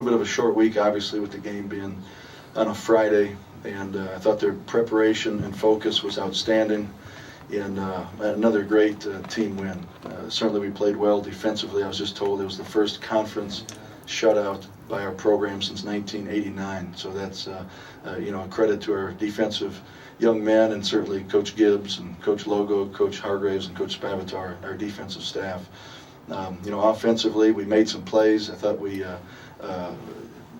bit of a short week, obviously, with the game being on a Friday, and I thought their preparation and focus was outstanding, and another great team win. Certainly we played well defensively. I was just told it was the first conference shutout by our program since 1989, so that's a credit to our defensive young men, and certainly Coach Gibbs and Coach Logo, Coach Hargraves, and Coach Spavatar, our defensive staff. Offensively, we made some plays. I thought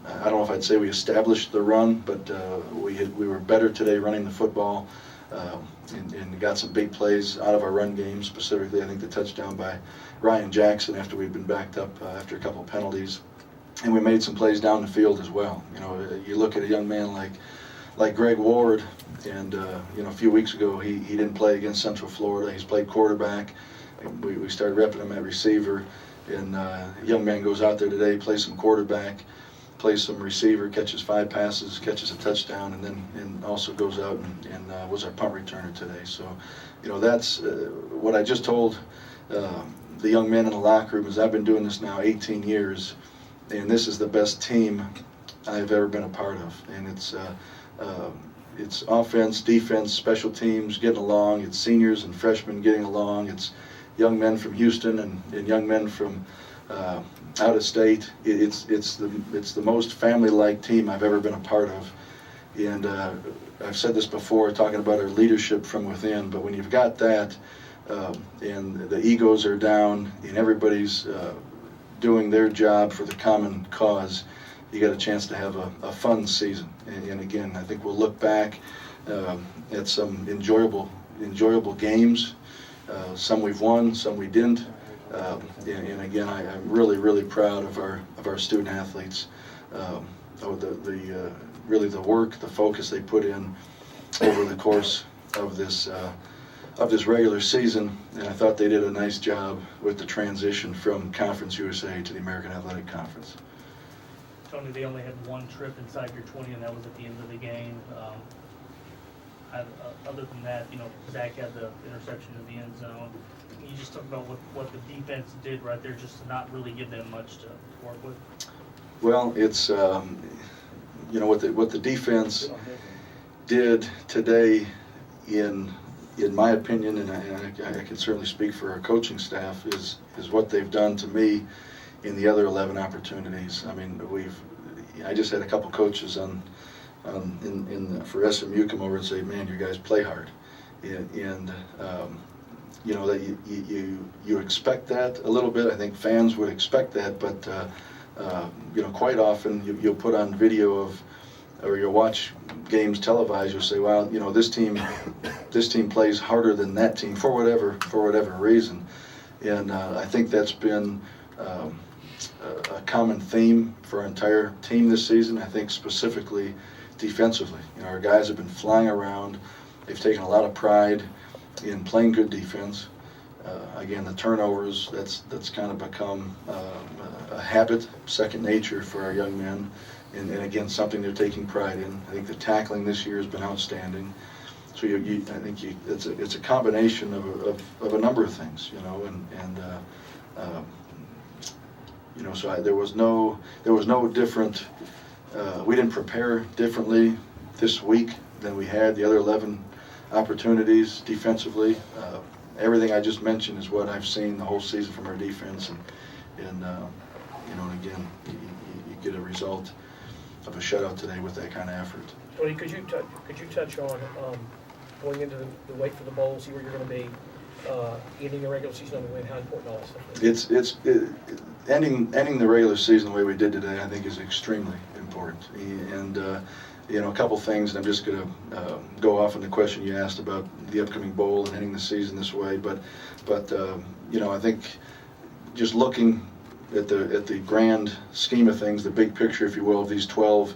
I don't know if I'd say we established the run, but we were better today running the football, and got some big plays out of our run game. Specifically, I think the touchdown by Ryan Jackson after we'd been backed up after a couple of penalties, and we made some plays down the field as well. You look at a young man like Greg Ward, and a few weeks ago he didn't play against Central Florida. He's played quarterback. We started repping him at receiver, and a young man goes out there today, plays some quarterback, plays some receiver, catches 5 passes, catches a touchdown, and also goes out and was our punt returner today. So, that's what I just told the young men in the locker room is I've been doing this now 18 years, and this is the best team I've ever been a part of. And it's offense, defense, special teams getting along. It's seniors and freshmen getting along. It's young men from Houston and young men from out of state. It's the most family-like team I've ever been a part of. And I've said this before, talking about our leadership from within, but when you've got that, and the egos are down, and everybody's doing their job for the common cause, you got a chance to have a fun season. And again, I think we'll look back at some enjoyable games. Some we've won, some we didn't. And again, I'm really proud of our student athletes. Really the work, the focus they put in over the course of this regular season, and I thought they did a nice job with the transition from Conference USA to the American Athletic Conference. Tony, they only had one trip inside your 20, and that was at the end of the game. Other than that, Zach had the interception in the end zone. Can you just talk about what the defense did right there, just to not really give them much to work with? Well, it's what the defense did today, in my opinion, and I can certainly speak for our coaching staff, is what they've done to me in the other 11 opportunities. I mean, I just had a couple coaches for SMU come over and say, "Man, you guys play hard," and that you expect that a little bit. I think fans would expect that, but quite often you'll put on video or you'll watch games televised. You'll say, "Well, this team plays harder than that team for whatever reason," and I think that's been a common theme for our entire team this season. I think specifically defensively, our guys have been flying around. They've taken a lot of pride in playing good defense. Again, the turnovers, that's kind of become a habit, second nature for our young men, and again, something they're taking pride in. I think the tackling this year has been outstanding. So I think it's a combination of a number of things, so there was no different. We didn't prepare differently this week than we had the other 11 opportunities defensively. Everything I just mentioned is what I've seen the whole season from our defense, and again, you get a result of a shutout today with that kind of effort. Tony, could you touch on going into the wait for the bowl, see where you're going to be, ending the regular season on the win, how important all this stuff is? Ending the regular season the way we did today, I think, is extremely important. And a couple things, and I'm just going to go off on the question you asked about the upcoming bowl and ending the season this way. But I think just looking at the grand scheme of things, the big picture, if you will, of these 12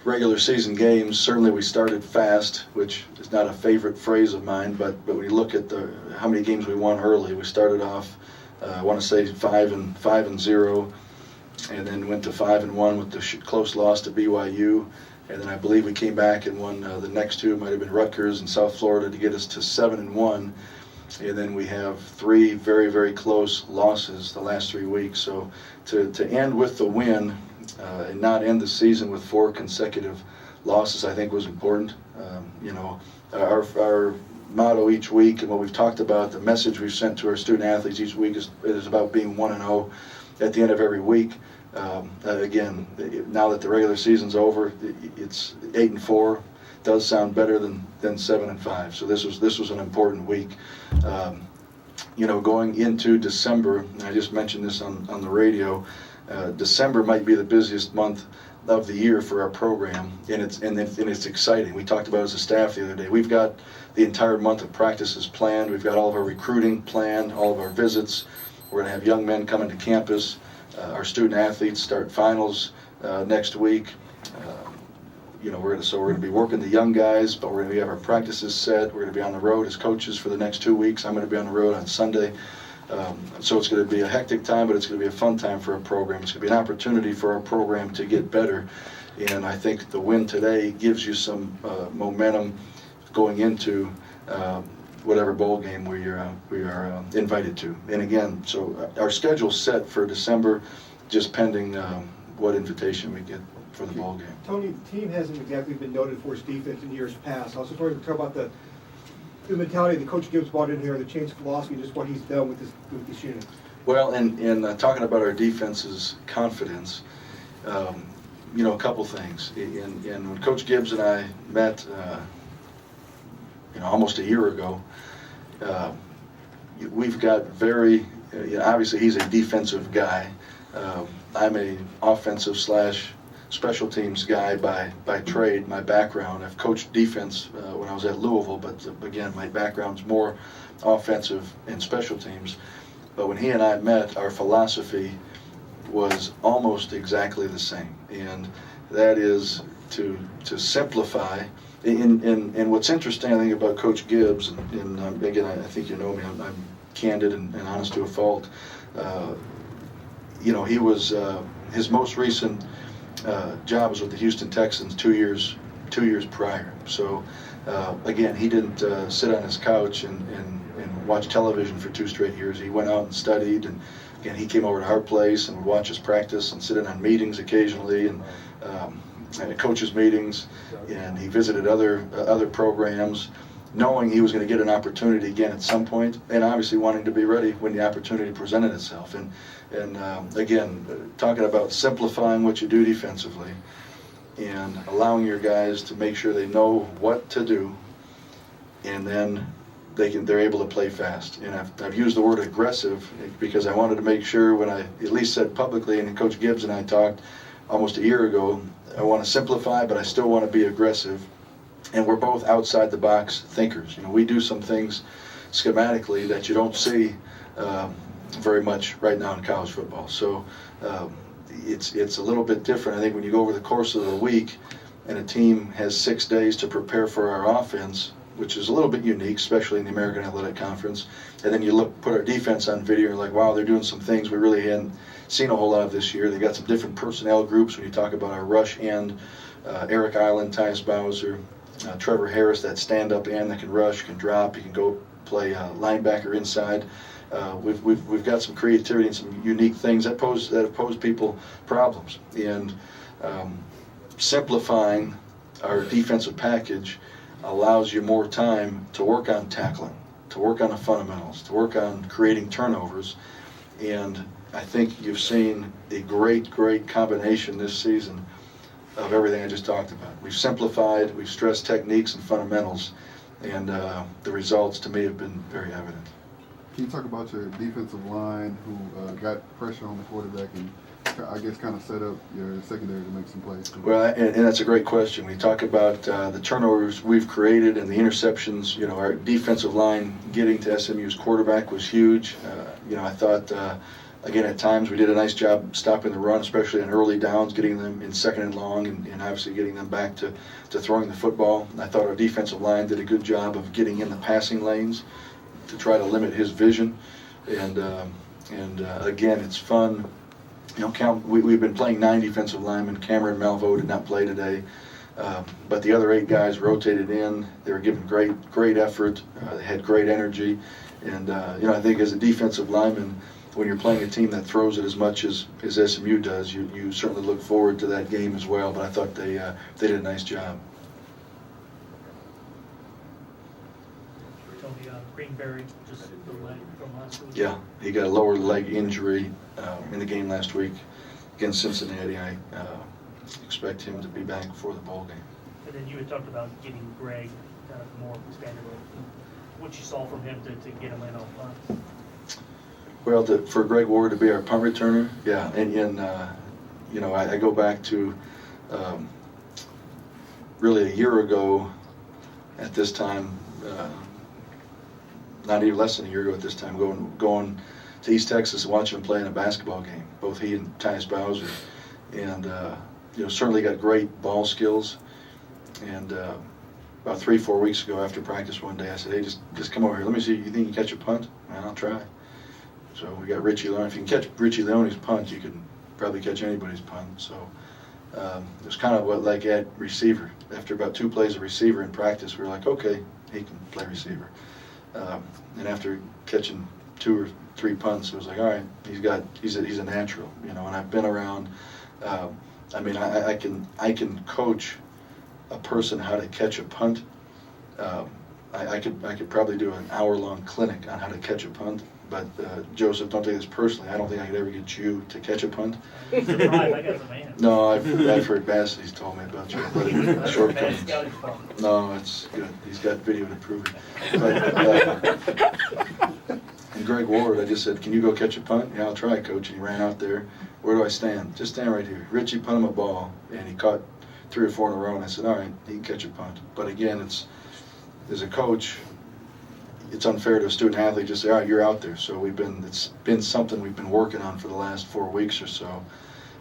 regular season games, certainly we started fast, which is not a favorite phrase of mine, but when you look at how many games we won early, we started off, I want to say 5-0, and then went to 5-1 with the close loss to BYU, and then I believe we came back and won the next two. It might have been Rutgers and South Florida to get us to 7-1, and then we have 3 very, very close losses the last 3 weeks. So to end with the win, and not end the season with 4 consecutive losses, I think was important. Our motto each week and what we've talked about, the message we've sent to our student athletes each week is about being 1-0 at the end of every week. Again, now that the regular season's over, it's 8-4. Does sound better than 7-5. So this was an important week. Going into December, and I just mentioned this on the radio, December might be the busiest month of the year for our program, and it's exciting. We talked about it as a staff the other day. We've got the entire month of practices planned. We've got all of our recruiting planned, all of our visits. We're going to have young men coming to campus. Our student athletes start finals next week. We're going to be working the young guys, but we have our practices set. We're going to be on the road as coaches for the next 2 weeks. I'm going to be on the road on Sunday. So it's going to be a hectic time, but it's going to be a fun time for our program. It's going to be an opportunity for our program to get better. And I think the win today gives you some momentum going into whatever bowl game we are invited to. And again, so our schedule's set for December, just pending what invitation we get for the bowl game. Tony, the team hasn't exactly been noted for its defense in years past. I was just wondering to talk about the mentality that Coach Gibbs brought in here, the change of philosophy, just what he's done with this unit. Well, and talking about our defense's confidence, a couple things. And when Coach Gibbs and I met, almost a year ago, we've got very, obviously he's a defensive guy. I'm a offensive / special teams guy by trade, my background. I've coached defense when I was at Louisville, but again, my background's more offensive and special teams. But when he and I met, our philosophy was almost exactly the same, and that is to simplify. And what's interesting, I think, about Coach Gibbs, and again, I think you know me, I'm candid and honest to a fault. He was his most recent job was with the Houston Texans 2 years prior. So again, he didn't sit on his couch and watch television for 2 straight years. He went out and studied, and again, he came over to our place and would watch us practice and sit in on meetings occasionally and coaches meetings, and he visited other programs, knowing he was going to get an opportunity again at some point, and obviously wanting to be ready when the opportunity presented itself. And again, talking about simplifying what you do defensively and allowing your guys to make sure they know what to do, and then they're able to play fast. And I've used the word aggressive because I wanted to make sure, when I at least said publicly, and Coach Gibbs and I talked almost a year ago, I want to simplify, but I still want to be aggressive. And we're both outside the box thinkers. We do some things schematically that you don't see very much right now in college football. So it's a little bit different. I think when you go over the course of the week and a team has 6 days to prepare for our offense, which is a little bit unique, especially in the American Athletic Conference, and then you put our defense on video, and you're like, wow, they're doing some things we really hadn't seen a whole lot of this year. They got some different personnel groups when you talk about our rush end, Eric Island, Tyus Bowser, Trevor Harris, that stand-up end that can rush, can drop, he can go play linebacker inside. We've got some creativity and some unique things that have posed people problems. And simplifying our defensive package allows you more time to work on tackling, to work on the fundamentals, to work on creating turnovers. And I think you've seen a great combination this season of everything I just talked about. We've simplified, we've stressed techniques and fundamentals, and the results to me have been very evident. Can you talk about your defensive line who got pressure on the quarterback and I guess kind of set up your secondary to make some plays? Well, and that's a great question. We talk about the turnovers we've created and the interceptions. Our defensive line getting to SMU's quarterback was huge. I thought, again, at times we did a nice job stopping the run, especially on early downs, getting them in 2nd and long, and obviously getting them back to throwing the football. I thought our defensive line did a good job of getting in the passing lanes to try to limit his vision. And again, it's fun. We've been playing 9 defensive linemen. Cameron Malveaux did not play today, but the other 8 guys rotated in. They were giving great effort. They had great energy, and I think as a defensive lineman, when you're playing a team that throws it as much as SMU does, you certainly look forward to that game as well. But I thought they did a nice job. Tony Greenberry, just the leg from last week. Yeah, he got a lower leg injury in the game last week against Cincinnati. I expect him to be back before the bowl game. And then you had talked about getting Greg kind of more expanded role. What you saw from him to get him in on punt? Well, for Greg Ward to be our punt returner, yeah, and you know, I go back to really a year ago at this time, not even less than a year ago at this time, going to East Texas and watching him play in a basketball game, both he and Tyus Bowser, and you know, certainly got great ball skills. And about 3-4 weeks ago after practice one day, I said, hey, just come over here. Let me see, you think you can catch a punt? And I'll try. So we got Richie Leone. If you can catch Richie Leone's punt, you can probably catch anybody's punt. So it was kind of like at receiver. After about 2 plays of receiver in practice, we were like, okay, he can play receiver. And after catching 2 or 3 punts, it was like, all right, he's a natural, you know. And I've been around. I mean, I can coach a person how to catch a punt. I could probably do an hour-long clinic on how to catch a punt. But Joseph, don't take this personally. I don't think I could ever get you to catch a punt. I'm surprised. That guy's a man. No, I've heard Bassey's told me about your shortcomings. No, it's good. He's got video to prove it. But, and Greg Ward, I just said, can you go catch a punt? Yeah, I'll try, coach. And he ran out there. Where do I stand? Just stand right here. Richie punt him a ball, and he caught 3 or 4 in a row. And I said, all right, he can catch a punt. But again, as a coach, it's unfair to a student athlete just say, all right, you're out there. So it's been something we've been working on for the last 4 weeks or so.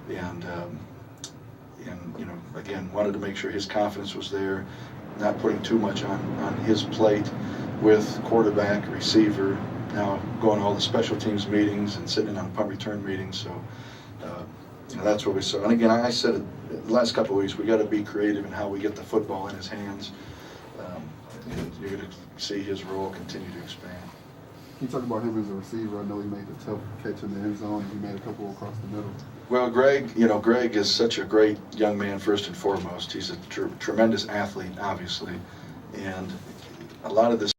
And you know, again, wanted to make sure his confidence was there, not putting too much on his plate with quarterback, receiver, now going to all the special teams meetings and sitting in on punt return meetings. So you know, that's what we saw. And again, I said it the last couple of weeks, we got to be creative in how we get the football in his hands. And you're going to see his role continue to expand. Can you talk about him as a receiver? I know he made the tough catch in the end zone. He made a couple across the middle. Well, Greg is such a great young man, first and foremost. He's a tremendous athlete, obviously. And a lot of the